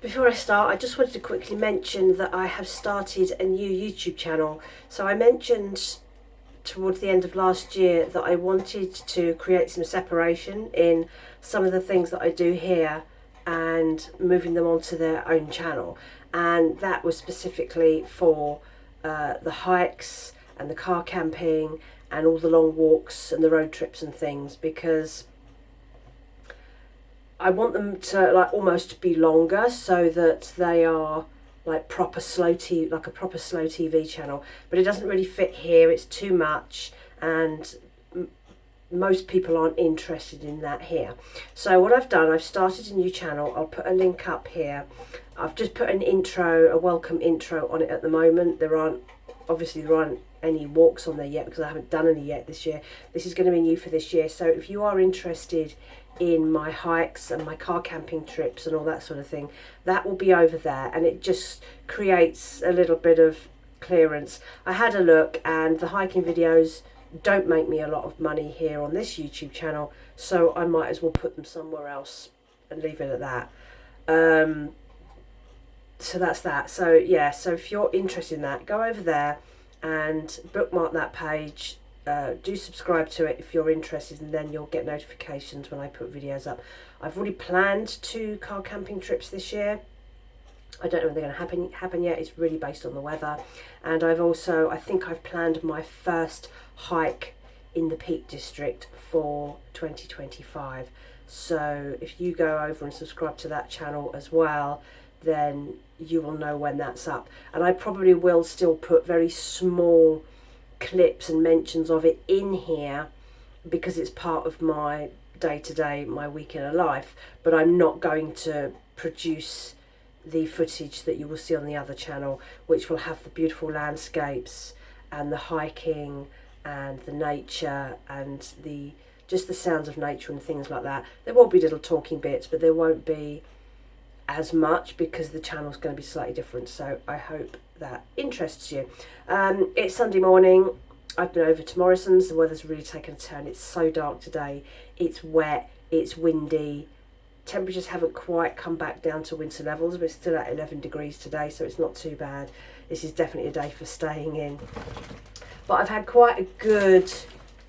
Before I start, I just wanted to quickly mention that I have started a new YouTube channel. So I mentioned towards the end of last year that I wanted to create some separation in some of the things that I do here and moving them onto their own channel. And that was specifically for the hikes and the car camping and all the long walks and the road trips and things, because I want them to like almost be longer so that they are like proper slow TV, like a proper slow TV channel. But it doesn't really fit here. It's too much, and most people aren't interested in that here. So what I've done, I've started a new channel. I'll put a link up here. I've just put an intro, a welcome intro on it at the moment. There aren't any walks on there yet because I haven't done any yet this year. This is going to be new for this year. So if you are interested in my hikes and my car camping trips and all that sort of thing, that will be over there, and it just creates a little bit of clearance. I had a look, and the hiking videos don't make me a lot of money here on this YouTube channel, so I might as well put them somewhere else and leave it at that. So that's that. So yeah, so if you're interested in that, go over there and bookmark that page. Do subscribe to it if you're interested, and then you'll get notifications when I put videos up. I've already planned 2 car camping trips this year. I don't know when they're going to happen yet. It's really based on the weather. And I think I've planned my first hike in the Peak District for 2025. So if you go over and subscribe to that channel as well, then you will know when that's up. And I probably will still put very small clips and mentions of it in here because it's part of my day-to-day, my week in a life, but I'm not going to produce the footage that you will see on the other channel, which will have the beautiful landscapes and the hiking and the nature and just the sounds of nature and things like that. There will be little talking bits, but there won't be as much because the channel's going to be slightly different. So I hope that interests you. It's Sunday morning. I've been over to Morrison's. The weather's really taken a turn. It's so dark today. It's wet. It's windy. Temperatures haven't quite come back down to winter levels. We're still at 11 degrees today, so it's not too bad. This is definitely a day for staying in. But I've had quite a good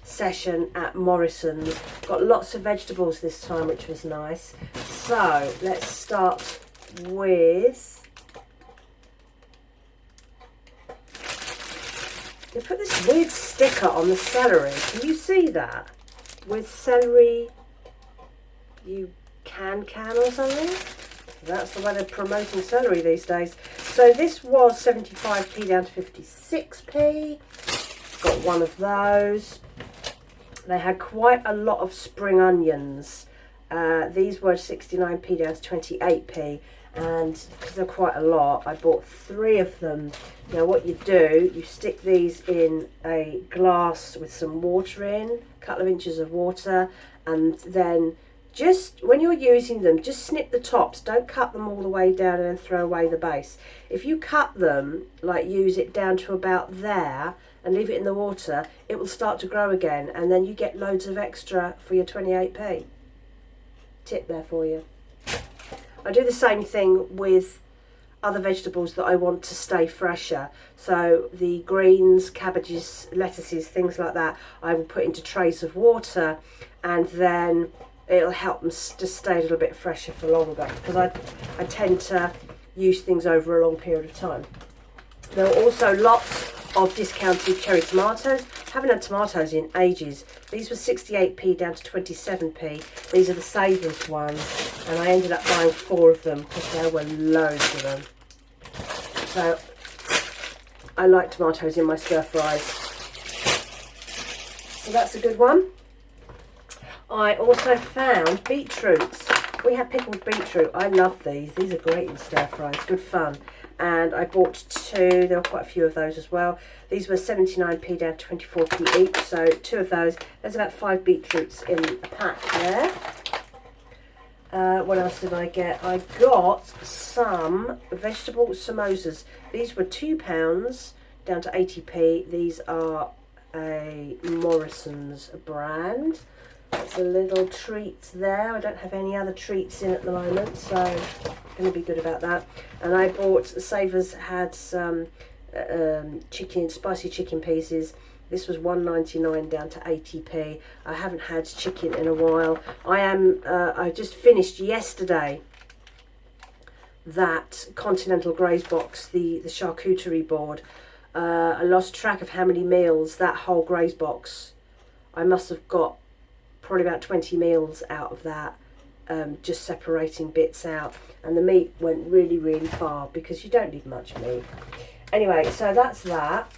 session at Morrison's. Got lots of vegetables this time, which was nice. So let's start with... They put this weird sticker on the celery. Can you see that? With celery, you can or something? That's the way they're promoting celery these days. So this was 75p down to 56p. Got one of those. They had quite a lot of spring onions. These were 69p down to 28p. And because they're quite a lot, I bought 3 of them. Now what you do, you stick these in a glass with some water in, a couple of inches of water, and then just when you're using them, just snip the tops. Don't cut them all the way down and then throw away the base. If you cut them, like use it down to about there and leave it in the water, it will start to grow again, and then you get loads of extra for your 28p. Tip there for you. I do the same thing with other vegetables that I want to stay fresher. So the greens, cabbages, lettuces, things like that, I will put into trays of water, and then it'll help them to stay a little bit fresher for longer, because I tend to use things over a long period of time. There are also lots of discounted cherry tomatoes. Haven't had tomatoes in ages. These were 68p down to 27p. These are the Savers ones, and I ended up buying 4 of them because there were loads of them. So I like tomatoes in my stir fries. So that's a good one. I also found beetroots. We have pickled beetroot. I love these. These are great in stir fries. Good fun. And I bought 2. There were quite a few of those as well. These were 79p down to 24p each. So 2 of those. There's about 5 beetroots in a pack there. What else did I get? I got some vegetable samosas. These were £2 down to 80p. These are a Morrison's brand. That's a little treat there. I don't have any other treats in at the moment, so going to be good about that. And I bought, Savers had some spicy chicken pieces. This was $1.99 down to 80p. I haven't had chicken in a while. I just finished yesterday that Continental Graze box, the charcuterie board. I lost track of how many meals that whole Graze box. I must have got probably about 20 meals out of that, just separating bits out. And the meat went really, really far because you don't need much meat. Anyway, so that's that.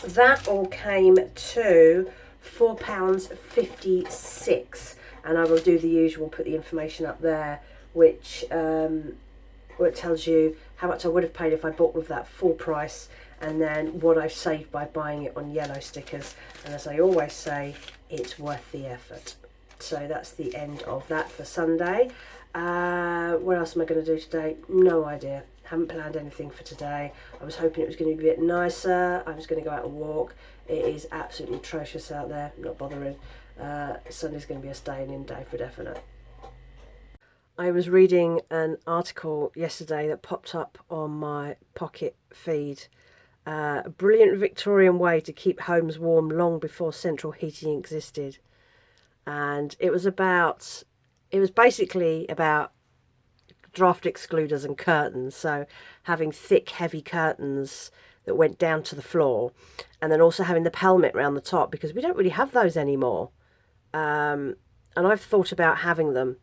That all came to £4.56, and I will do the usual, put the information up there, which tells you how much I would have paid if I bought with that full price, and then what I've saved by buying it on yellow stickers. And as I always say, it's worth the effort. So that's the end of that for Sunday. What else am I going to do today? No idea. Haven't planned anything for today. I was hoping it was going to be a bit nicer. I was going to go out and walk. It is absolutely atrocious out there. Not bothering. Sunday's going to be a staying in day for definite. I was reading an article yesterday that popped up on my Pocket feed. A brilliant Victorian way to keep homes warm long before central heating existed. And it was basically about draft excluders and curtains. So having thick, heavy curtains that went down to the floor, and then also having the pelmet around the top, because we don't really have those anymore. And I've thought about having them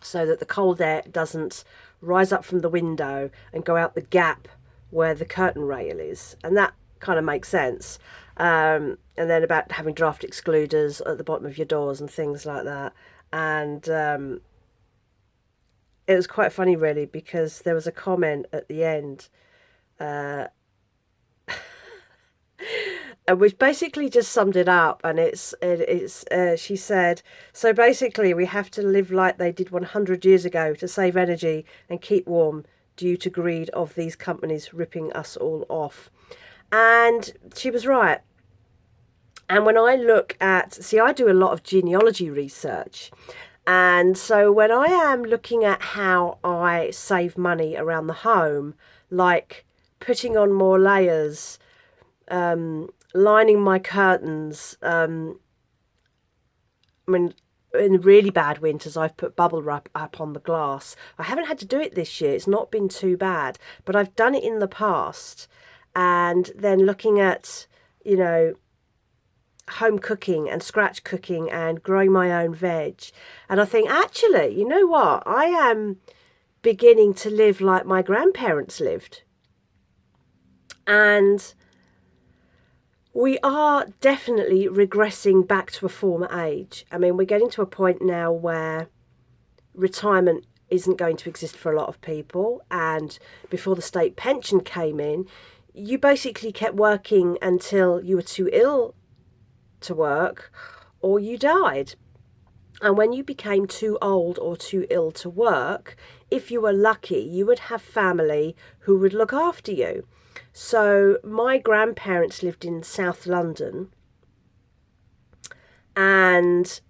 so that the cold air doesn't rise up from the window and go out the gap where the curtain rail is, and that kind of makes sense. And then about having draft excluders at the bottom of your doors and things like that. And it was quite funny, really, because there was a comment at the end which basically just summed it up. And she said, so basically we have to live like they did 100 years ago to save energy and keep warm due to greed of these companies ripping us all off. And she was right. And when I look at, I do a lot of genealogy research. And so when I am looking at how I save money around the home, like putting on more layers, lining my curtains, in really bad winters, I've put bubble wrap up on the glass. I haven't had to do it this year. It's not been too bad, but I've done it in the past. And then looking at, home cooking and scratch cooking and growing my own veg. And I think, actually, you know what? I am beginning to live like my grandparents lived. And we are definitely regressing back to a former age. I mean, we're getting to a point now where retirement isn't going to exist for a lot of people. And before the state pension came in, you basically kept working until you were too ill to work or you died. And when you became too old or too ill to work, if you were lucky, you would have family who would look after you. So my grandparents lived in South London, and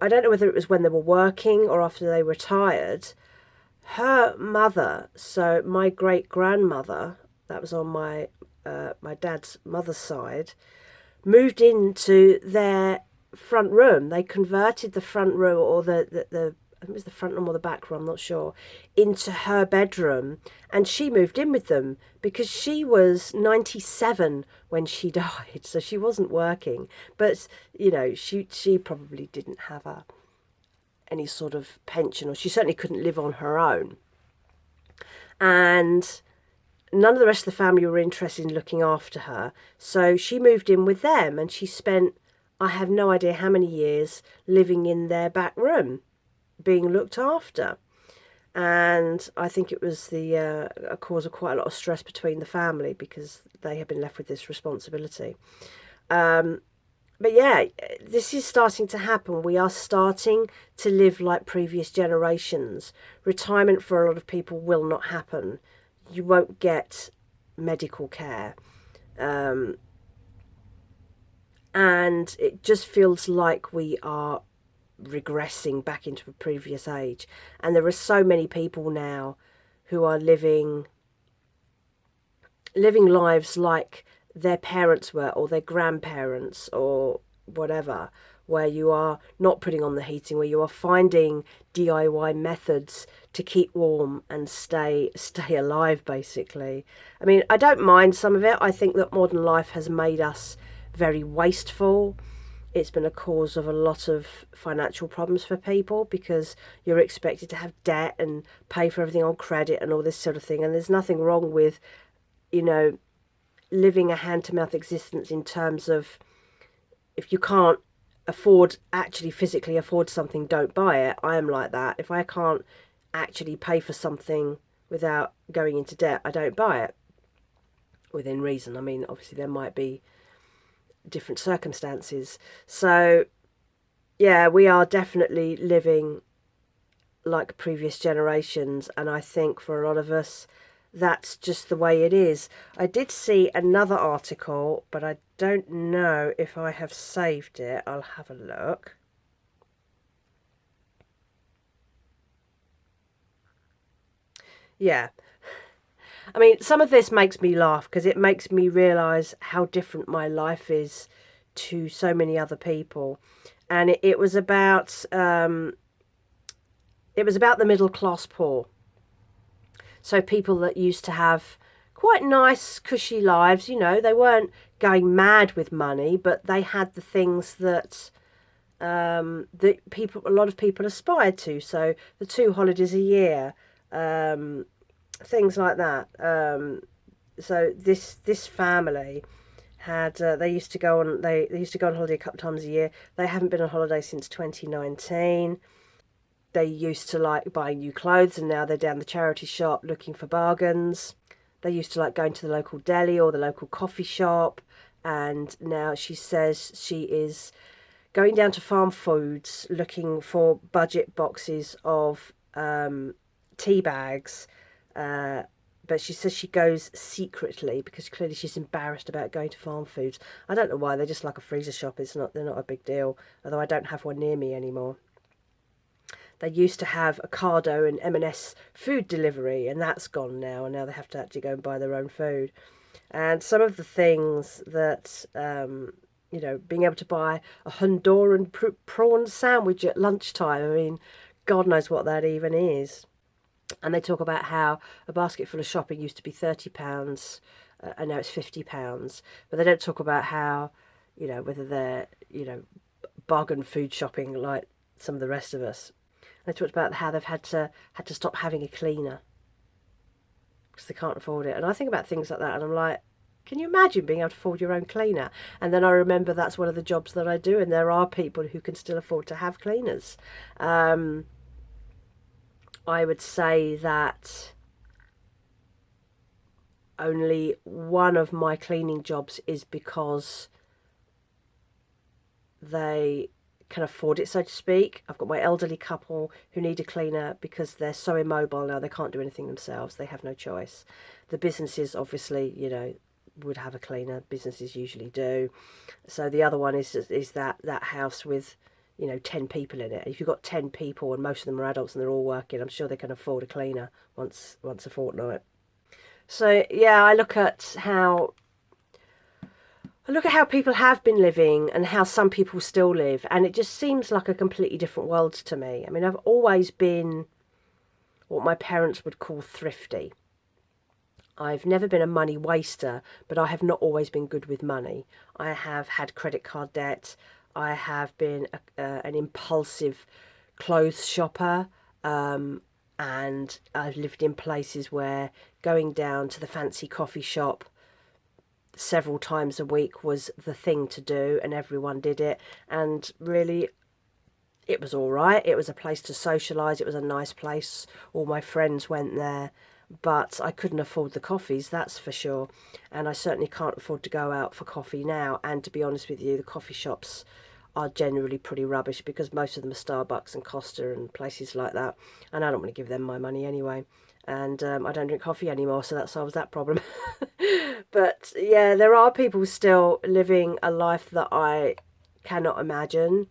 I don't know whether it was when they were working or after they retired. Her mother, so my great grandmother, that was on my dad's mother's side, moved into their front room. They converted the front room, or the I think it was the front room or the back room, I'm not sure, into her bedroom. And she moved in with them because she was 97 when she died. So she wasn't working. But, she probably didn't have any sort of pension, or she certainly couldn't live on her own. And none of the rest of the family were interested in looking after her. So she moved in with them, and she spent, I have no idea how many years, living in their back room, being looked after. And I think it was a cause of quite a lot of stress between the family because they had been left with this responsibility. But yeah, this is starting to happen. We are starting to live like previous generations. Retirement for a lot of people will not happen. You won't get medical care. And it just feels like we are regressing back into a previous age. And there are so many people now who are living lives like their parents were, or their grandparents, or whatever, where you are not putting on the heating, where you are finding DIY methods to keep warm and stay alive, basically. I mean, I don't mind some of it. I think that modern life has made us very wasteful. It's been a cause of a lot of financial problems for people, because you're expected to have debt and pay for everything on credit and all this sort of thing. And there's nothing wrong with, living a hand-to-mouth existence, in terms of, if you can't physically afford something, don't buy it. I am like that. If I can't actually pay for something without going into debt, I don't buy it, within reason. I mean, obviously there might be different circumstances. So yeah, we are definitely living like previous generations, and I think for a lot of us, that's just the way it is. I did see another article, but I don't know if I have saved it. I'll have a look. Yeah. I mean, some of this makes me laugh, because it makes me realise how different my life is to so many other people. And it was about the middle class poor. So people that used to have quite nice, cushy lives, they weren't going mad with money, but they had the things that a lot of people aspired to. So the 2 holidays a year, things like that. So this family had they used to go on holiday a couple of times a year. They haven't been on holiday since 2019. They used to like buying new clothes, and now they're down the charity shop looking for bargains. They used to like going to the local deli or the local coffee shop, and now she says she is going down to Farm Foods looking for budget boxes of tea bags. But she says she goes secretly, because clearly she's embarrassed about going to Farm Foods. I don't know why. They're just like a freezer shop. They're not a big deal. Although I don't have one near me anymore. They used to have Ocado and M&S food delivery, and that's gone now, and now they have to actually go and buy their own food. And some of the things that, being able to buy a Honduran prawn sandwich at lunchtime, I mean, God knows what that even is. And they talk about how a basket full of shopping used to be £30, and now it's £50. But they don't talk about how, whether they're, bargain food shopping like some of the rest of us. They talked about how they've had to stop having a cleaner because they can't afford it. And I think about things like that, and I'm like, can you imagine being able to afford your own cleaner? And then I remember that's one of the jobs that I do, and there are people who can still afford to have cleaners. I would say that only one of my cleaning jobs is because they can afford it, so to speak. I've got my elderly couple who need a cleaner because they're so immobile now, they can't do anything themselves. They have no choice. The businesses, obviously, would have a cleaner. Businesses usually do. So the other one is that house with 10 people in it. If you've got 10 people and most of them are adults and they're all working, I'm sure they can afford a cleaner once a fortnight. So yeah, I look at how people have been living and how some people still live, and it just seems like a completely different world to me. I mean, I've always been what my parents would call thrifty. I've never been a money waster, but I have not always been good with money. I have had credit card debt. I have been an impulsive clothes shopper, and I've lived in places where going down to the fancy coffee shop several times a week was the thing to do, and everyone did it. And really, it was all right. It was a place to socialise. It was a nice place. All my friends went there. But I couldn't afford the coffees, that's for sure. And I certainly can't afford to go out for coffee now. And to be honest with you, the coffee shops are generally pretty rubbish because most of them are Starbucks and Costa and places like that. And I don't want to give them my money anyway. And I don't drink coffee anymore, so that solves that problem. But yeah, there are people still living a life that I cannot imagine.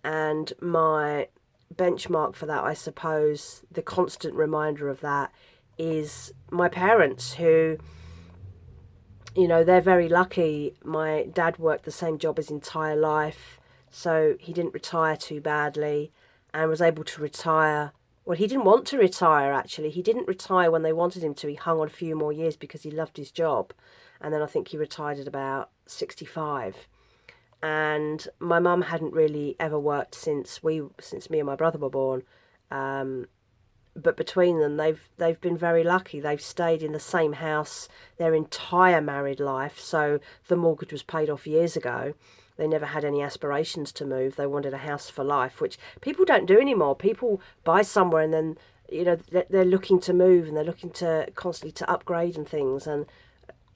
And my benchmark for that, I suppose, the constant reminder of that is my parents, who, you know, they're very lucky. My dad worked the same job his entire life, so he didn't retire too badly and was able to retire. Well, he didn't want to retire, actually. He didn't retire when they wanted him to. He hung on a few more years because he loved his job. And then I think he retired at about 65. And my mum hadn't really ever worked since me and my brother were born. But between them, they've been very lucky. They've stayed in the same house their entire married life. So the mortgage was paid off years ago. They never had any aspirations to move. They wanted a house for life, which people don't do anymore. People buy somewhere and then, you know, they're looking to move and they're looking to constantly to upgrade and things. And,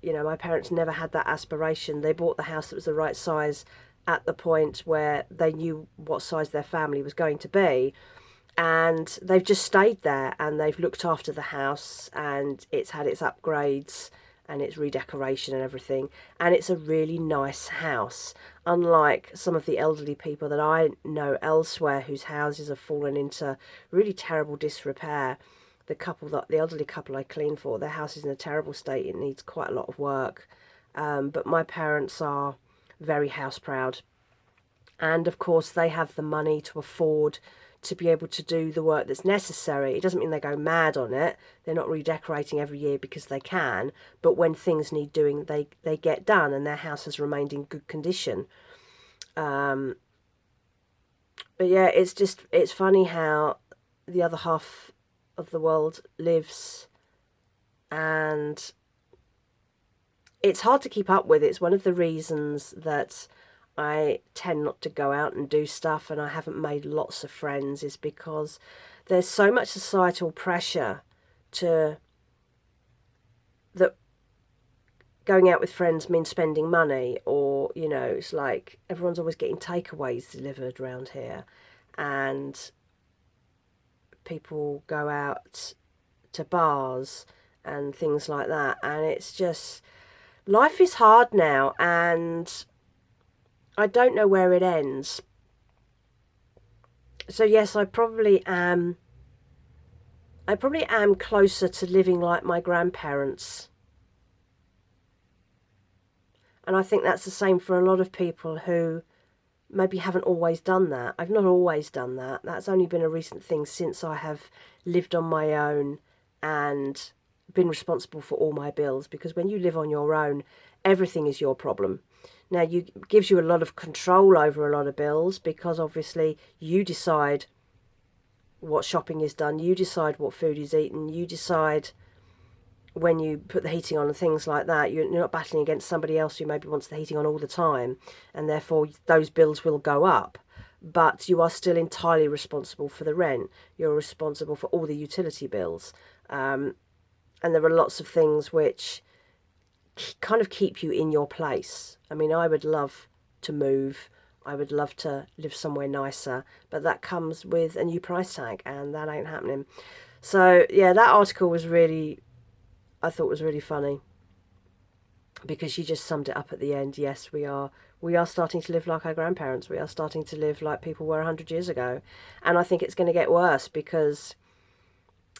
you know, my parents never had that aspiration. They bought the house that was the right size at the point where they knew what size their family was going to be. And they've just stayed there and they've looked after the house, and it's had its upgrades and its redecoration and everything. And it's a really nice house, unlike some of the elderly people that I know elsewhere whose houses have fallen into really terrible disrepair. The elderly couple I clean for, their house is in a terrible state. It needs quite a lot of work. But my parents are very house proud. And of course they have the money to afford to be able to do the work that's necessary. It doesn't mean they go mad on it. They're not redecorating every year because they can, but when things need doing, they get done, and their house has remained in good condition. But yeah, it's funny how the other half of the world lives, and it's hard to keep up with. It's one of the reasons that I tend not to go out and do stuff, and I haven't made lots of friends, is because there's so much societal pressure that going out with friends means spending money, or, you know, it's like everyone's always getting takeaways delivered around here, and people go out to bars and things like that, and it's just, life is hard now, and I don't know where it ends. So yes, I probably am closer to living like my grandparents. And I think that's the same for a lot of people who maybe haven't always done that. I've not always done that. That's only been a recent thing since I have lived on my own and been responsible for all my bills, because when you live on your own, everything is your problem. Now, it gives you a lot of control over a lot of bills, because obviously you decide what shopping is done, you decide what food is eaten, you decide when you put the heating on and things like that. You're not battling against somebody else who maybe wants the heating on all the time, and therefore those bills will go up. But you are still entirely responsible for the rent. You're responsible for all the utility bills. And there are lots of things which kind of keep you in your place. I mean, I would love to move. I would love to live somewhere nicer, but that comes with a new price tag, and that ain't happening. So yeah, that article I thought was really funny, because she just summed it up at the end. Yes, we are starting to live like our grandparents. We are starting to live like people were 100 years ago. And I think it's going to get worse, because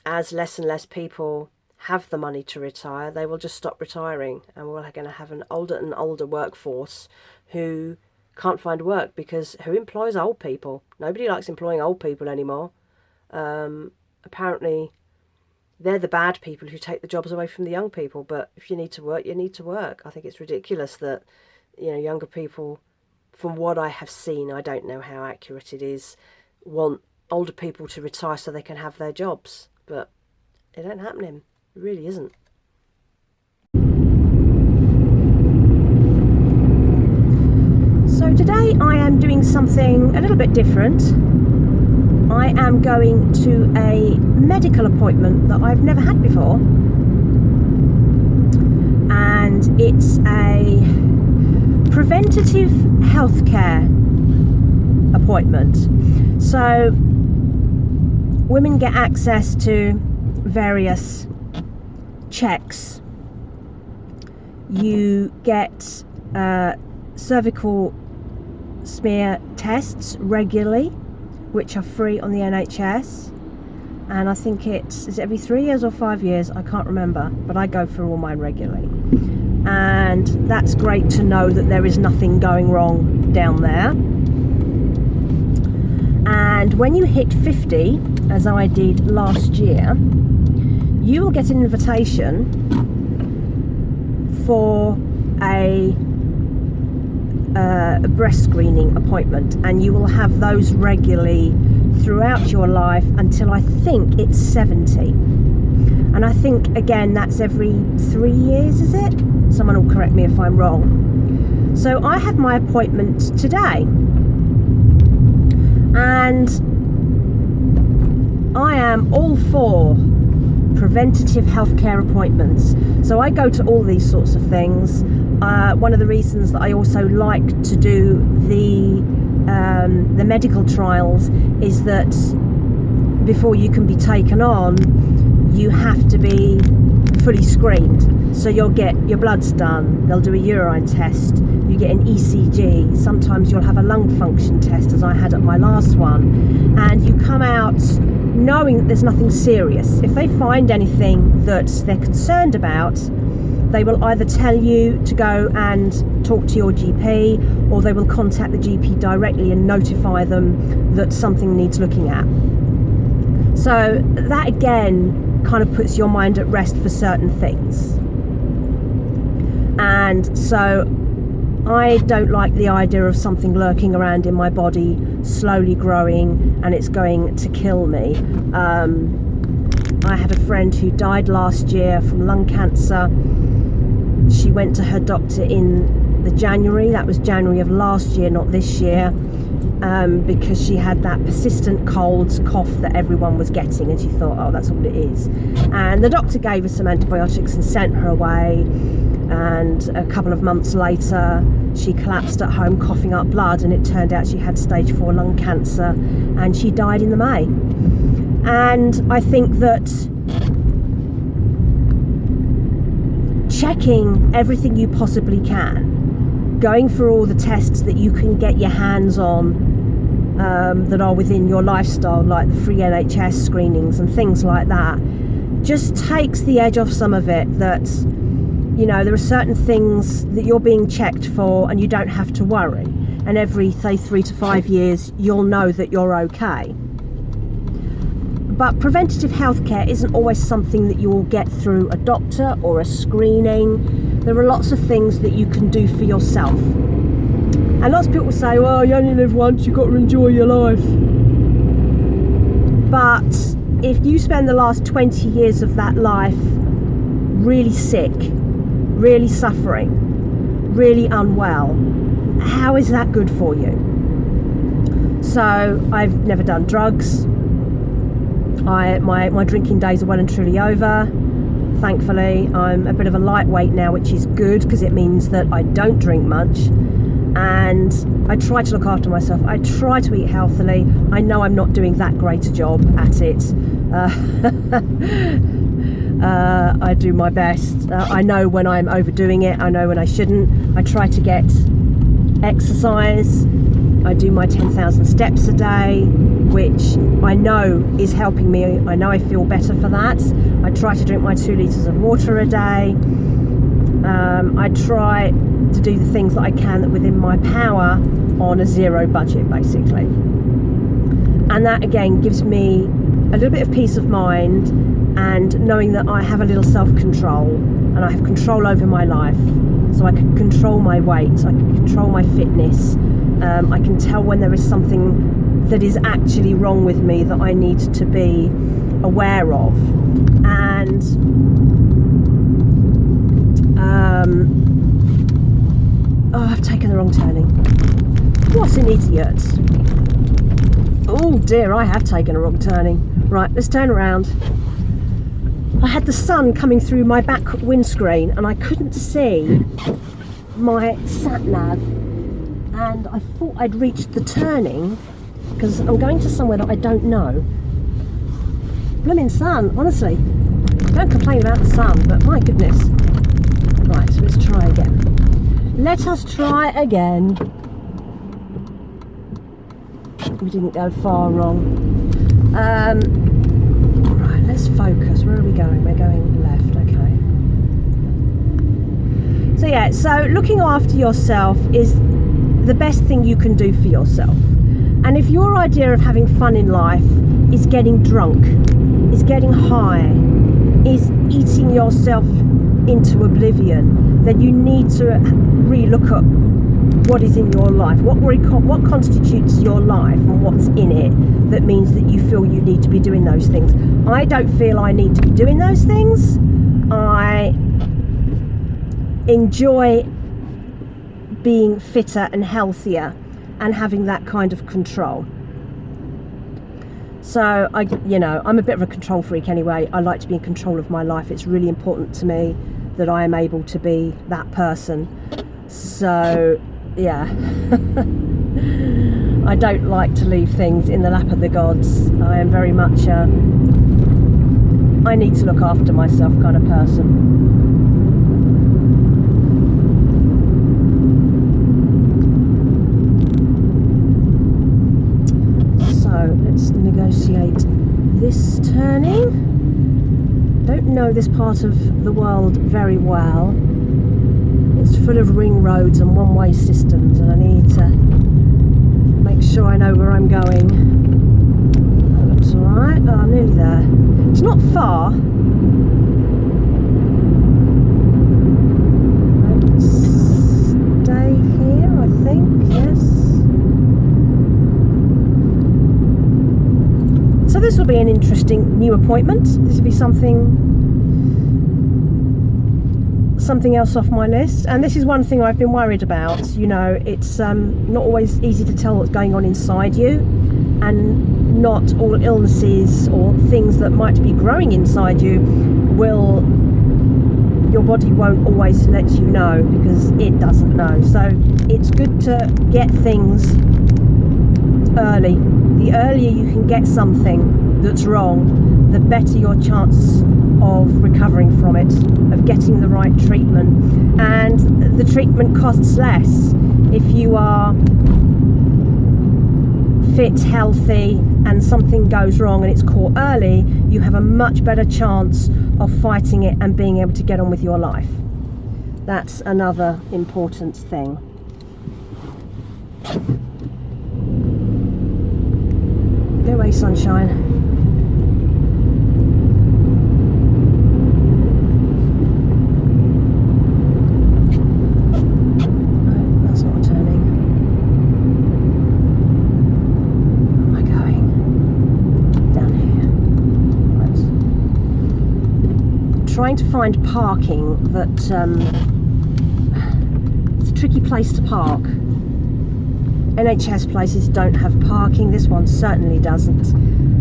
as less and less people have the money to retire, they will just stop retiring, and we're going to have an older and older workforce who can't find work, because who employs old people? Nobody likes employing old people anymore. Apparently they're the bad people who take the jobs away from the young people, but if you need to work, you need to work. I think it's ridiculous that, you know, younger people, from what I have seen, I don't know how accurate it is, want older people to retire so they can have their jobs, but it ain't happening. It really isn't. So today I am doing something a little bit different. I am going to a medical appointment that I've never had before. And it's a preventative healthcare appointment. So women get access to various checks. You get cervical smear tests regularly, which are free on the NHS. And I think is every 3 years or 5 years, I can't remember, but I go through all mine regularly. And that's great to know that there is nothing going wrong down there. And when you hit 50, as I did last year, you will get an invitation for a breast screening appointment, and you will have those regularly throughout your life until I think it's 70. And I think, again, that's every 3 years, is it? Someone will correct me if I'm wrong. So I have my appointment today, and I am all for preventative healthcare appointments. So I go to all these sorts of things. One of the reasons that I also like to do the medical trials is that before you can be taken on, you have to be fully screened. So you'll get your bloods done, they'll do a urine test, you get an ECG, sometimes you'll have a lung function test, as I had at my last one, and you come out knowing that there's nothing serious. If they find anything that they're concerned about, they will either tell you to go and talk to your GP, or they will contact the GP directly and notify them that something needs looking at. So that again kind of puts your mind at rest for certain things. And so I don't like the idea of something lurking around in my body, slowly growing, and it's going to kill me. I had a friend who died last year from lung cancer. She went to her doctor in the January, that was January of last year, not this year, because she had that persistent cold cough that everyone was getting, and she thought, oh, that's all it is. And the doctor gave her some antibiotics and sent her away, and a couple of months later she collapsed at home coughing up blood, and it turned out she had stage 4 lung cancer, and she died in the May. And I think that checking everything you possibly can, going for all the tests that you can get your hands on that are within your lifestyle, like the free NHS screenings and things like that, just takes the edge off some of it. That, you know, there are certain things that you're being checked for and you don't have to worry, and every, say, 3 to 5 years you'll know that you're okay. But preventative healthcare isn't always something that you will get through a doctor or a screening. There are lots of things that you can do for yourself. And lots of people say, well, you only live once, you've got to enjoy your life. But if you spend the last 20 years of that life really sick, really suffering, really unwell, how is that good for you? So I've never done drugs. My drinking days are well and truly over. Thankfully, I'm a bit of a lightweight now, which is good because it means that I don't drink much, and I try to look after myself. I try to eat healthily. I know I'm not doing that great a job at it. I do my best. I know when I'm overdoing it. I know when I shouldn't. I try to get exercise. I do my 10,000 steps a day, which I know is helping me. I know I feel better for that. I try to drink my 2 litres of water a day. I try to do the things that I can that within my power on a zero budget, basically. And that again gives me a little bit of peace of mind, and knowing that I have a little self-control and I have control over my life. So I can control my weight, I can control my fitness. I can tell when there is something that is actually wrong with me that I need to be aware of. And I've taken the wrong turning. What an idiot. Oh dear, I have taken a wrong turning. Right, let's turn around. I had the sun coming through my back windscreen and I couldn't see my sat nav, and I thought I'd reached the turning because I'm going to somewhere that I don't know. Blooming sun, honestly. Don't complain about the sun, but my goodness. Right, so let's try again. Let us try again. we didn't go far wrong. Right, let's focus. Where are we going? We're going left, okay. So yeah, so looking after yourself is the best thing you can do for yourself. And if your idea of having fun in life is getting drunk, is getting high, is eating yourself into oblivion, then you need to relook at what is in your life, what constitutes your life and what's in it that means that you feel you need to be doing those things. I don't feel I need to be doing those things. I enjoy being fitter and healthier and having that kind of control. So I'm a bit of a control freak anyway. I like to be in control of my life. It's really important to me that I am able to be that person. So yeah, I don't like to leave things in the lap of the gods. I am very much I need to look after myself kind of person. Let's negotiate this turning. Don't know this part of the world very well. It's full of ring roads and one-way systems, and I need to make sure I know where I'm going. That looks alright. Oh, I'm nearly there. It's not far. Let's stay here, I think. Yes. So this will be an interesting new appointment. This will be something else off my list, and this is one thing I've been worried about. It's not always easy to tell what's going on inside you, and not all illnesses or things that might be growing inside you your body won't always let you know, because it doesn't know. So it's good to get things early. The earlier you can get something that's wrong, the better your chance of recovering from it, of getting the right treatment. And the treatment costs less. If you are fit, healthy, and something goes wrong and it's caught early, you have a much better chance of fighting it and being able to get on with your life. That's another important thing. Go away, sunshine. No, that's not a turning. Where am I going? Down here. Right. I'm trying to find parking that it's a tricky place to park. NHS places don't have parking. This one certainly doesn't.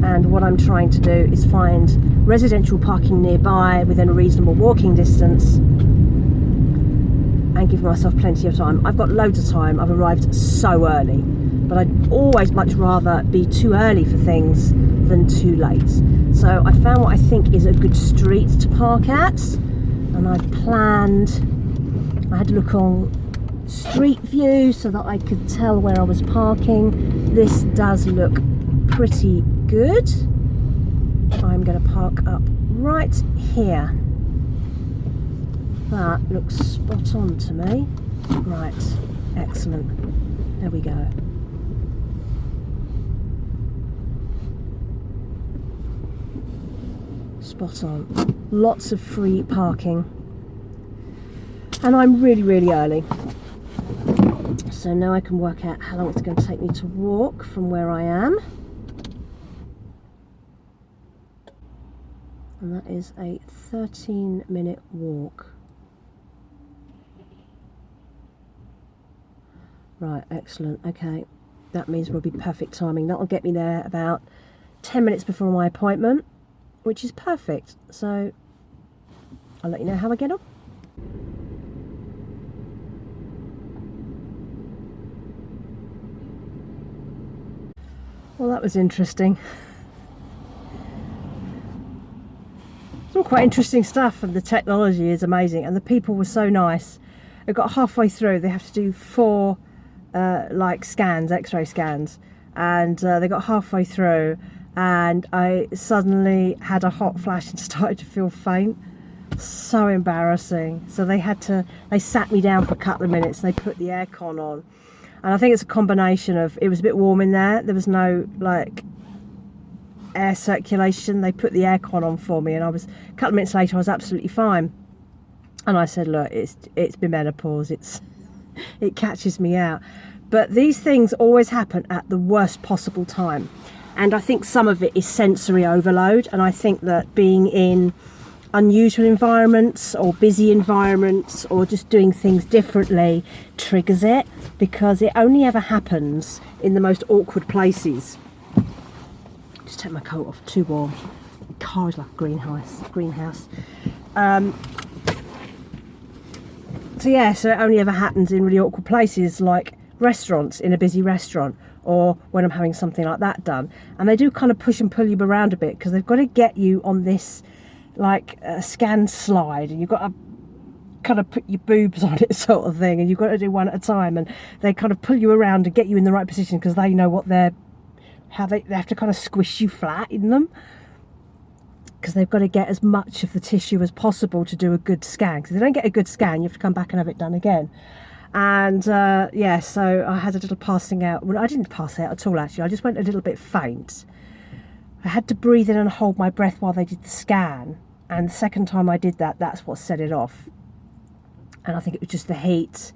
And what I'm trying to do is find residential parking nearby within a reasonable walking distance and give myself plenty of time. I've got loads of time. I've arrived so early, but I'd always much rather be too early for things than too late. So I found what I think is a good street to park at, and I've planned, I had to look on Street View so that I could tell where I was parking. This does look pretty good. I'm going to park up right here. That looks spot on to me. Right, excellent. There we go. Spot on. Lots of free parking. And I'm really, really early. So now I can work out how long it's going to take me to walk from where I am. And that is a 13-minute walk. Right, excellent. Okay, that means we'll be perfect timing. That'll get me there about 10 minutes before my appointment, which is perfect. So I'll let you know how I get on. Well, that was interesting. It's all quite interesting stuff, and the technology is amazing, and the people were so nice. It got halfway through, they have to do 4 like scans, x-ray scans, and they got halfway through, and I suddenly had a hot flash and started to feel faint. So embarrassing. So they sat me down for a couple of minutes and they put the aircon on, and I think it's a combination of, it was a bit warm in there was no like air circulation. They put the aircon on for me, and a couple of minutes later I was absolutely fine. And I said, look, it's been menopause, it catches me out. But these things always happen at the worst possible time, and I think some of it is sensory overload, and I think that being in unusual environments or busy environments or just doing things differently triggers it, because it only ever happens in the most awkward places. Just take my coat off, too warm. The car is like a greenhouse. So it only ever happens in really awkward places like restaurants, in a busy restaurant, or when I'm having something like that done. And they do kind of push and pull you around a bit, because they've got to get you on this like a scan slide, and you've got to kind of put your boobs on it sort of thing, and you've got to do one at a time, and they kind of pull you around and get you in the right position, because they know what they have to kind of squish you flat in them, because they've got to get as much of the tissue as possible to do a good scan. Because if they don't get a good scan, you have to come back and have it done again. And so I had a little passing out. Well, I didn't pass out at all, actually. I just went a little bit faint. I had to breathe in and hold my breath while they did the scan, and the second time I did that, that's what set it off. And I think it was just the heat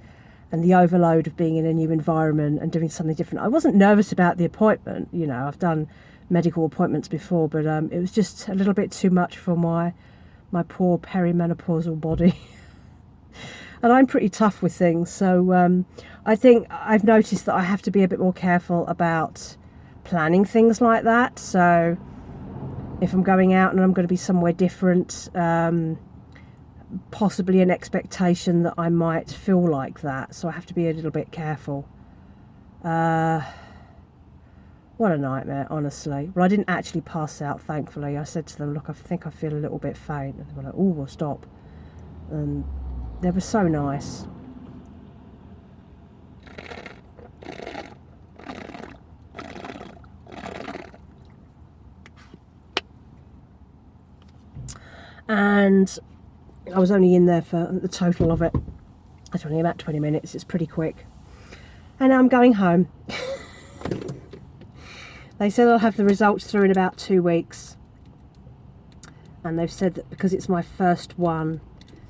and the overload of being in a new environment and doing something different. I wasn't nervous about the appointment, I've done medical appointments before, but it was just a little bit too much for my poor perimenopausal body. And I'm pretty tough with things, so I think I've noticed that I have to be a bit more careful about planning things like that. So if I'm going out and I'm going to be somewhere different, possibly an expectation that I might feel like that, so I have to be a little bit careful. What a nightmare, honestly. Well, I didn't actually pass out, thankfully. I said to them, look, I think I feel a little bit faint, and they were like, oh, well, stop. And they were so nice. And I was only in there for the total of it, it's only about 20 minutes, it's pretty quick. And now I'm going home. They said I'll have the results through in about 2 weeks, and they've said that because it's my first one,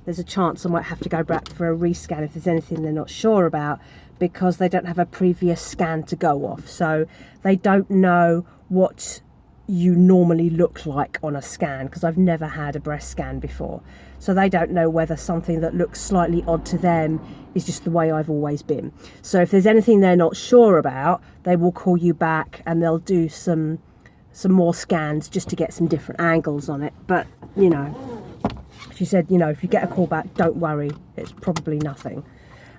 there's a chance I might have to go back for a rescan if there's anything they're not sure about, because they don't have a previous scan to go off, so they don't know what you normally look like on a scan, because I've never had a breast scan before, so they don't know whether something that looks slightly odd to them is just the way I've always been. So if there's anything they're not sure about, they will call you back and they'll do some more scans just to get some different angles on it. But she said, if you get a call back, don't worry, it's probably nothing.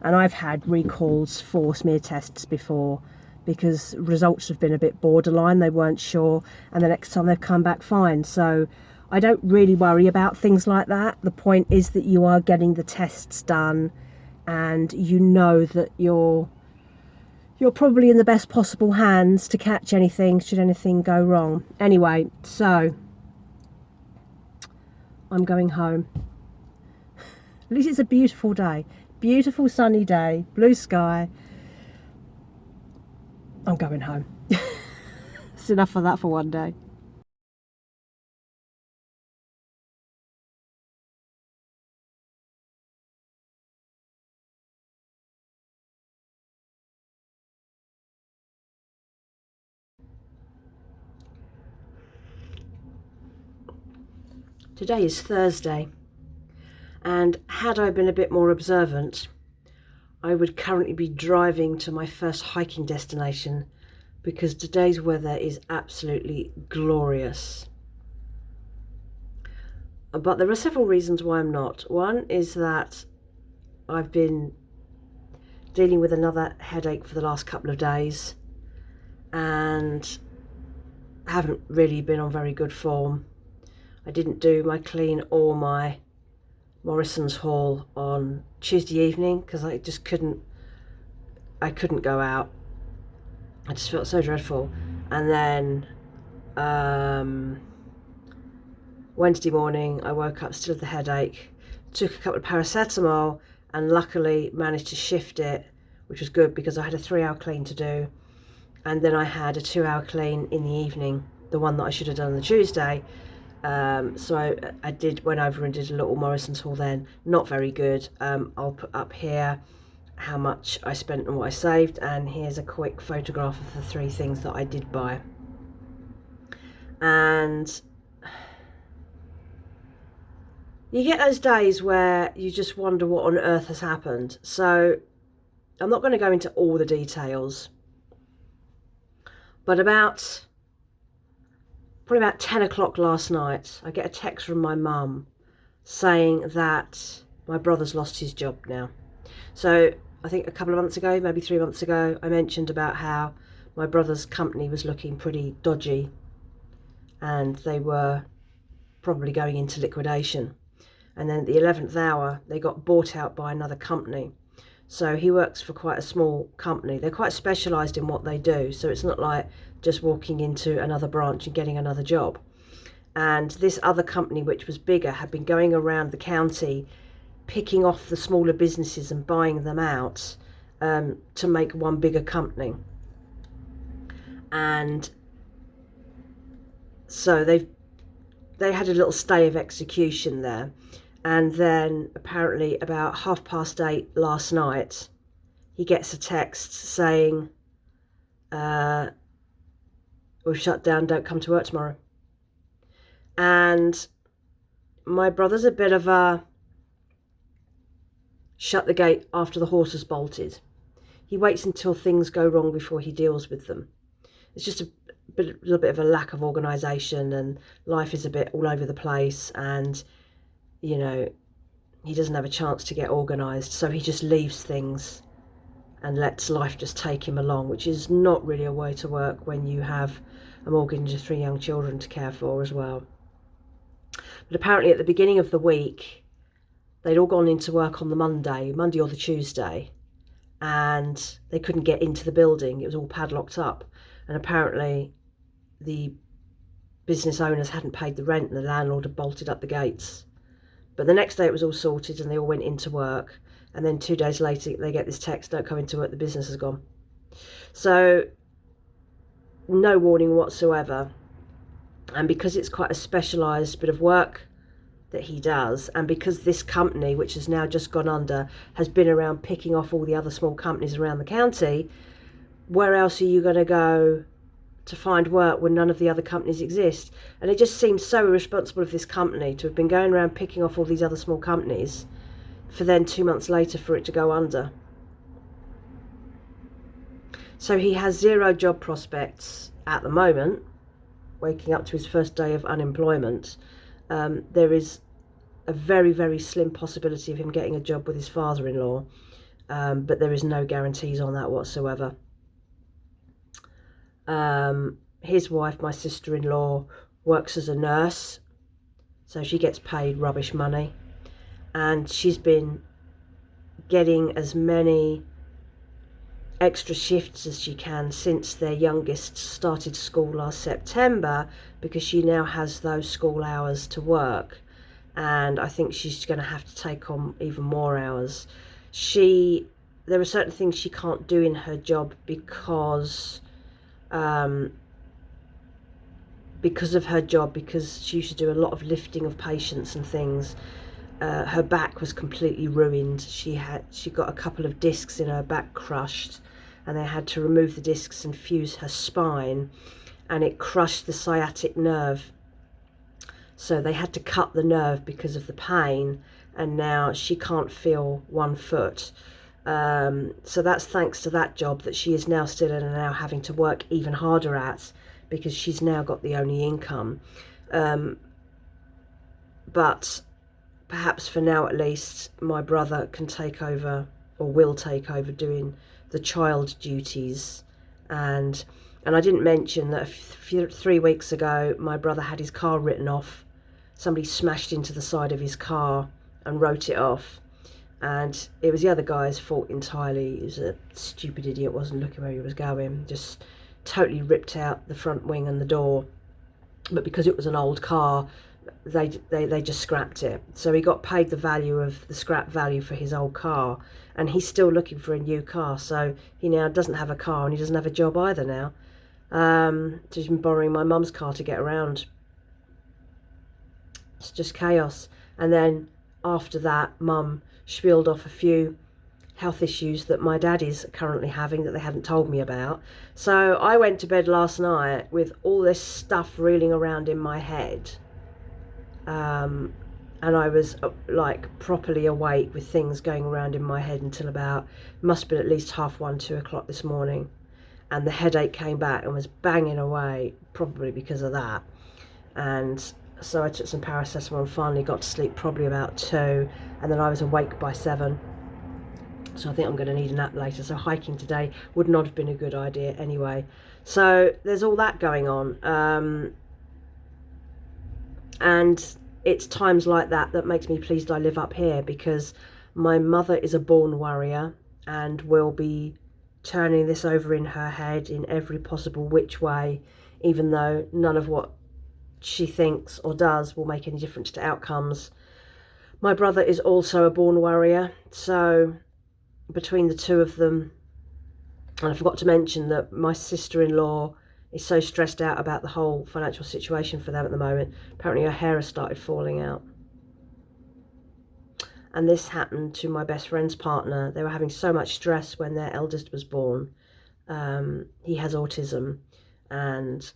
And I've had recalls for smear tests before, because results have been a bit borderline, they weren't sure, and the next time they've come back fine. So I don't really worry about things like that. The point is that you are getting the tests done, and you know that you're probably in the best possible hands to catch anything should anything go wrong. Anyway, so I'm going home. At least it's a beautiful day, beautiful sunny day, blue sky. I'm going home. It's enough of that for one day. Today is Thursday, and had I been a bit more observant, I would currently be driving to my first hiking destination, because today's weather is absolutely glorious. But there are several reasons why I'm not. One is that I've been dealing with another headache for the last couple of days and haven't really been on very good form. I didn't do my clean or my Morrison's haul on Tuesday evening because I couldn't go out. I just felt so dreadful. And then Wednesday morning, I woke up still with the headache, took a couple of paracetamol, and luckily managed to shift it, which was good because I had a 3-hour clean to do. And then I had a 2-hour clean in the evening, the one that I should have done on the Tuesday. So I went over and did a little Morrison's haul then. Not very good. I'll put up here how much I spent and what I saved, and here's a quick photograph of the 3 things that I did buy. And you get those days where you just wonder what on earth has happened. So I'm not going to go into all the details, but probably about 10 o'clock last night, I get a text from my mum saying that my brother's lost his job now. So I think a couple of months ago, maybe 3 months ago, I mentioned about how my brother's company was looking pretty dodgy and they were probably going into liquidation. And then at the 11th hour, they got bought out by another company. So he works for quite a small company. They're quite specialised in what they do. So it's not like just walking into another branch and getting another job. And this other company, which was bigger, had been going around the county picking off the smaller businesses and buying them out to make one bigger company. And so they had a little stay of execution there. And then apparently about 8:30 last night, he gets a text saying, we've shut down, don't come to work tomorrow. And my brother's a bit of a shut the gate after the horse has bolted. He waits until things go wrong before he deals with them. It's just a little bit of a lack of organisation, and life is a bit all over the place, and you know, he doesn't have a chance to get organised, so he just leaves things and lets life just take him along, which is not really a way to work when you have a mortgage and 3 young children to care for as well. But apparently at the beginning of the week, they'd all gone into work on the Monday or the Tuesday, and they couldn't get into the building. It was all padlocked up, and apparently the business owners hadn't paid the rent and the landlord had bolted up the gates. But the next day it was all sorted and they all went into work. And then 2 days later they get this text, don't come into work, the business is gone. So no warning whatsoever. And because it's quite a specialised bit of work that he does, and because this company, which has now just gone under, has been around picking off all the other small companies around the county, where else are you going to go to find work when none of the other companies exist? And it just seems so irresponsible of this company to have been going around picking off all these other small companies for then 2 months later for it to go under. So he has 0 job prospects at the moment, waking up to his first day of unemployment. There is a very, very slim possibility of him getting a job with his father-in-law, but there is no guarantees on that whatsoever. His wife, my sister-in-law, works as a nurse, so she gets paid rubbish money, and she's been getting as many extra shifts as she can since their youngest started school last September, because she now has those school hours to work, and I think she's going to have to take on even more hours. There are certain things she can't do in her job because of her job, because she used to do a lot of lifting of patients and things. Her back was completely ruined. She got a couple of discs in her back crushed, and they had to remove the discs and fuse her spine, and it crushed the sciatic nerve. So they had to cut the nerve because of the pain, and now she can't feel one foot. So that's thanks to that job that she is now still in and now having to work even harder at, because she's now got the only income. But perhaps for now at least, my brother can take over, or will take over, doing the child duties. And I didn't mention that 3 weeks ago my brother had his car written off. Somebody smashed into the side of his car and wrote it off. And it was the other guy's fault entirely. He was a stupid idiot, wasn't looking where he was going, just totally ripped out the front wing and the door. But because it was an old car, they just scrapped it. So he got paid the value of the scrap value for his old car, and he's still looking for a new car. So he now doesn't have a car, and he doesn't have a job either now. So he's been borrowing my mum's car to get around. It's just chaos. And then after that, mum spieled off a few health issues that my dad is currently having that they hadn't told me about. So I went to bed last night with all this stuff reeling around in my head. And I was like properly awake with things going around in my head until about, must have been at least 1:30, 2 o'clock this morning. And the headache came back and was banging away, probably because of that. And so I took some paracetamol and finally got to sleep probably about 2, and then I was awake by 7. So I think I'm going to need a nap later. So hiking today would not have been a good idea anyway. So there's all that going on. And it's times like that that makes me pleased I live up here, because my mother is a born worrier and will be turning this over in her head in every possible which way, even though none of what she thinks or does will make any difference to outcomes. My brother is also a born worrier, so between the two of them, and I forgot to mention that my sister-in-law is so stressed out about the whole financial situation for them at the moment. Apparently her hair has started falling out. And this happened to my best friend's partner. They were having so much stress when their eldest was born. He has autism, and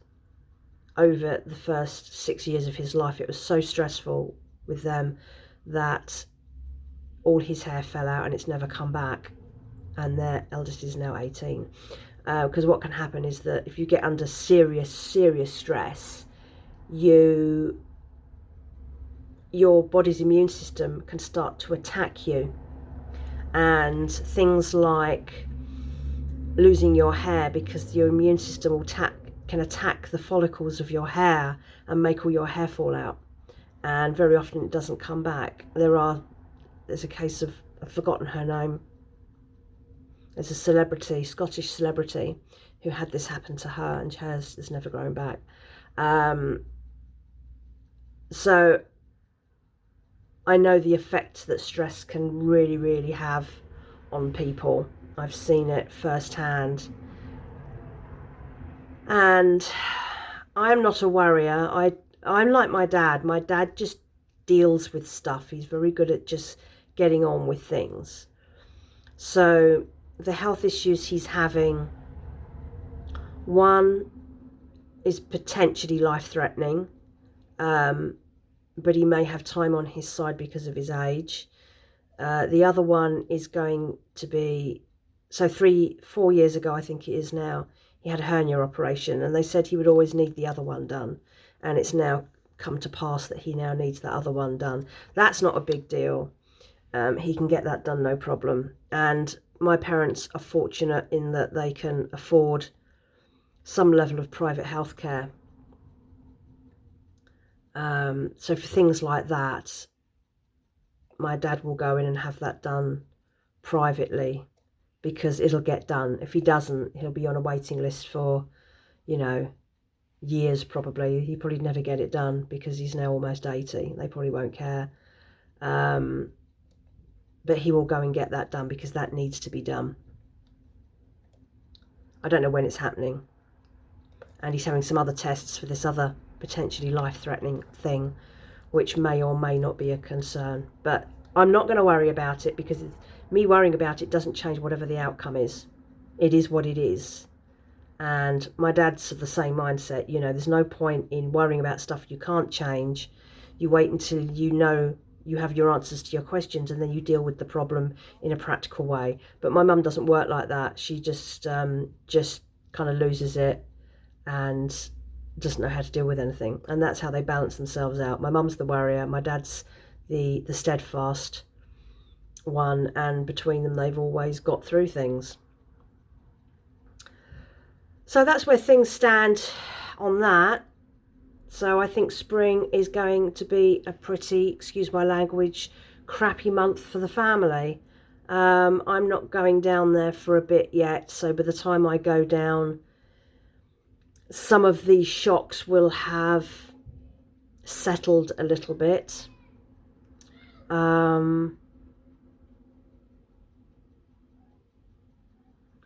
over the first 6 years of his life, it was so stressful with them that all his hair fell out and it's never come back. And their eldest is now 18. Because what can happen is that if you get under serious stress, your body's immune system can start to attack you, and things like losing your hair, because your immune system can attack the follicles of your hair and make all your hair fall out, and very often it doesn't come back. There's a case of, I've forgotten her name, there's a celebrity, Scottish celebrity, who had this happen to her, and hers has never grown back. So I know the effects that stress can really have on people. I've seen it firsthand. And I'm not a worrier. I'm like my dad. My dad just deals with stuff. He's very good at just getting on with things. So the health issues he's having, one is potentially life-threatening, but he may have time on his side because of his age. The other one is going to be, so 4 years ago, I think it is now, he had a hernia operation, and they said he would always need the other one done. And it's now come to pass that he now needs the other one done. That's not a big deal. He can get that done, no problem. And my parents are fortunate in that they can afford some level of private health care. So for things like that, my dad will go in and have that done privately, because it'll get done. If he doesn't, he'll be on a waiting list for, years probably. He probably never get it done because he's now almost 80. They probably won't care. But he will go and get that done because that needs to be done. I don't know when it's happening. And he's having some other tests for this other potentially life-threatening thing, which may or may not be a concern. But I'm not going to worry about it, because me worrying about it doesn't change whatever the outcome is. It is what it is. And my dad's of the same mindset. There's no point in worrying about stuff you can't change. You wait until you have your answers to your questions, and then you deal with the problem in a practical way. But my mum doesn't work like that. She just kind of loses it and doesn't know how to deal with anything. And that's how they balance themselves out. My mum's the worrier, my dad's the steadfast one, and between them they've always got through things. So that's where things stand on that. So I think spring is going to be a pretty, excuse my language, crappy month for the family. I'm not going down there for a bit yet, so by the time I go down, some of these shocks will have settled a little bit.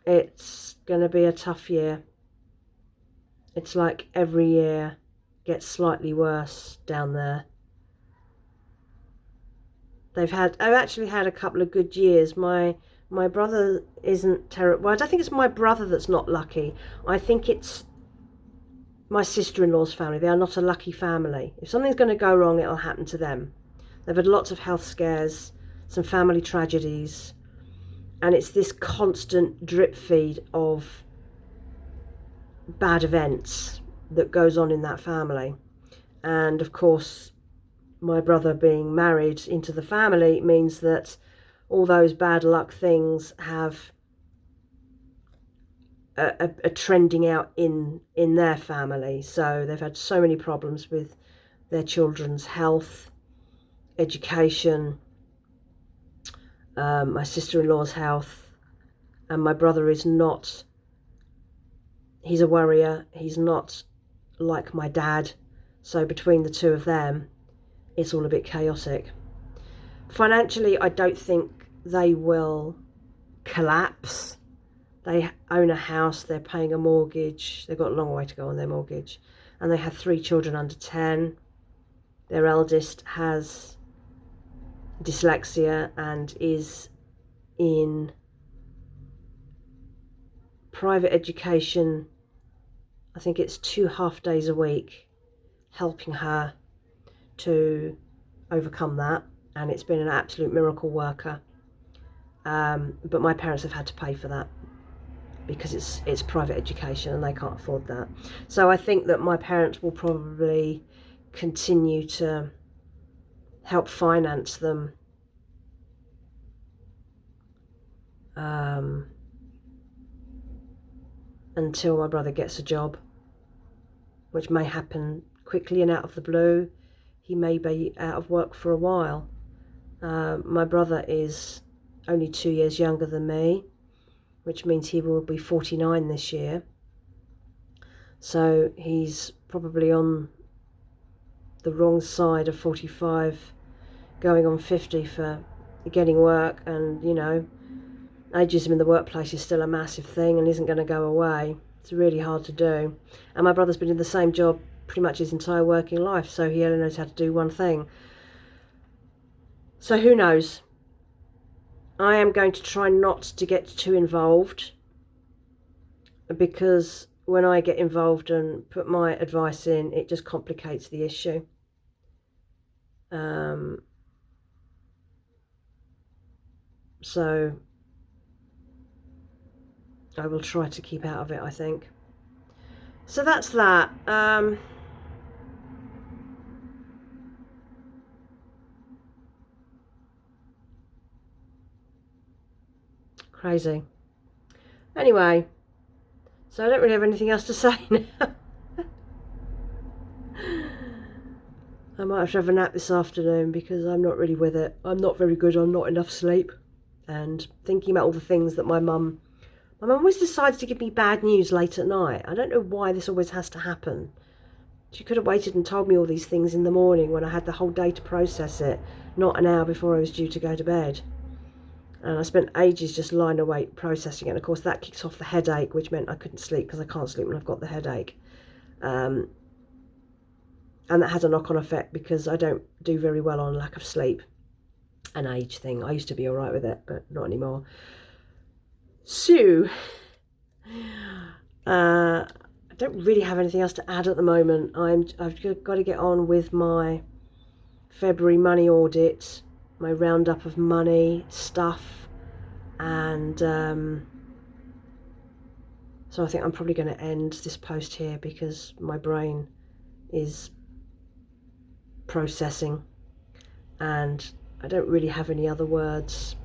It's going to be a tough year. It's like every year gets slightly worse down there. I've actually had a couple of good years. My brother isn't terrible. Well, I don't think it's my brother that's not lucky. I think it's my sister-in-law's family. They are not a lucky family. If something's going to go wrong, it'll happen to them. They've had lots of health scares, some family tragedies, and it's this constant drip feed of bad events that goes on in that family. And of course, my brother being married into the family means that all those bad luck things have a trending out in their family. So they've had so many problems with their children's health, education, my sister-in-law's health, and my brother is not, he's a worrier, he's not like my dad, so between the two of them it's all a bit chaotic. Financially, I don't think they will collapse. They own a house, they're paying a mortgage, they've got a long way to go on their mortgage, and they have 3 children under 10. Their eldest has dyslexia and is in private education. I think it's 2 half days a week, helping her to overcome that, and it's been an absolute miracle worker. But my parents have had to pay for that because it's private education and they can't afford that. So I think that my parents will probably continue to help finance them until my brother gets a job, which may happen quickly and out of the blue. He may be out of work for a while. My brother is only 2 years younger than me, which means he will be 49 this year. So he's probably on the wrong side of 45, going on 50 for getting work. And, you know, ageism in the workplace is still a massive thing and isn't going to go away. It's really hard to do. And my brother's been in the same job pretty much his entire working life, so he only knows how to do one thing. So who knows? I am going to try not to get too involved, because when I get involved and put my advice in, it just complicates the issue. So I will try to keep out of it, I think. So that's that. Crazy. Anyway, so I don't really have anything else to say now. I might have to have a nap this afternoon because I'm not really with it. I'm not very good on not enough sleep and thinking about all the things that my mum always decides to give me bad news late at night. I don't know why this always has to happen. She could have waited and told me all these things in the morning when I had the whole day to process it, not an hour before I was due to go to bed. And I spent ages just lying awake processing it. And of course that kicks off the headache, which meant I couldn't sleep because I can't sleep when I've got the headache. And that has a knock-on effect because I don't do very well on lack of sleep. An age thing. I used to be all right with it, but not anymore. So, I don't really have anything else to add at the moment. I've got to get on with my February money audit, my roundup of money stuff, and so I think I'm probably going to end this post here because my brain is processing and I don't really have any other words.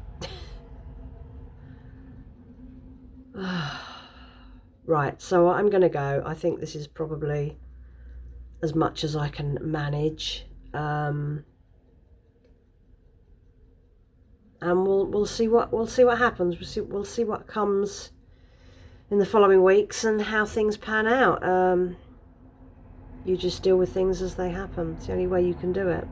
Right, so I'm going to go. I think this is probably as much as I can manage. and we'll see what happens. We'll see what comes in the following weeks and how things pan out. You just deal with things as they happen. It's the only way you can do it.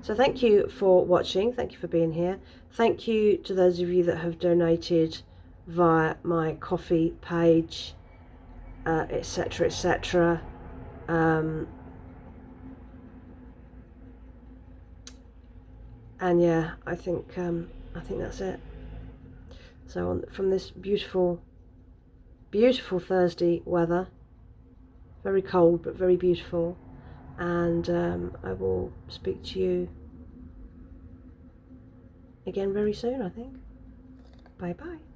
So thank you for watching. Thank you for being here. Thank you to those of you that have donated via my Ko-fi page, etc., etc. And yeah, I think that's it. So from this beautiful Thursday weather, very cold but very beautiful, and I will speak to you again very soon, I think. Bye bye.